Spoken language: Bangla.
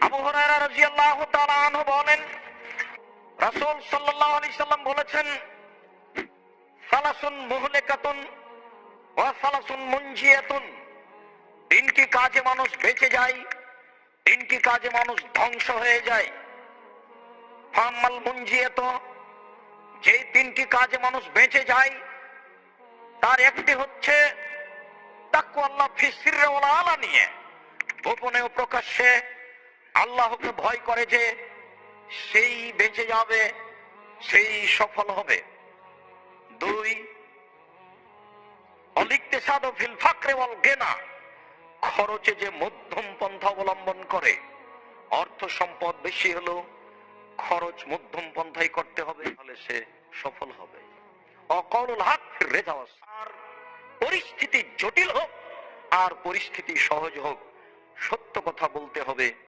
আবু হুরায়রা রাদিয়াল্লাহু তাআলা আনহু বলেন, রাসূল সাল্লাল্লাহু আলাইহি সাল্লাম বলেছেন, সালাসুন মুহলিকাতুন ওয়া সালাসুন মুনজিয়াতুন। তিনটি কাজে মানুষ বেঁচে যায়, তিনটি কাজে মানুষ ধ্বংস হয়ে যায়। ফামাল মুনজিয়াতু, যে তিনটি কাজে মানুষ বেঁচে যায় তার একটি হচ্ছে তাকওয়াল্লাহ ফি সিররি ওয়াল আলানিয়া, গোপনে ও প্রকাশ্যে আল্লাহকে ভয় করে যে সেই বেঁচে যাবে, সেই সফল হবে। দুই, অলিকতিসাদু ফিল ফাকরি ওয়াল গিনা, খরচে যে মধ্যম পন্থা অবলম্বন করে। অর্থ সম্পদ বেশি হলো খরচ মধ্যম পন্থায় করতে হবে, তাহলে সে সফল হবে। অকাউলুল হক ফির রিজা ওয়াস, আর পরিস্থিতি জটিল হোক আর পরিস্থিতি সহজ হোক, সত্য কথা বলতে হবে।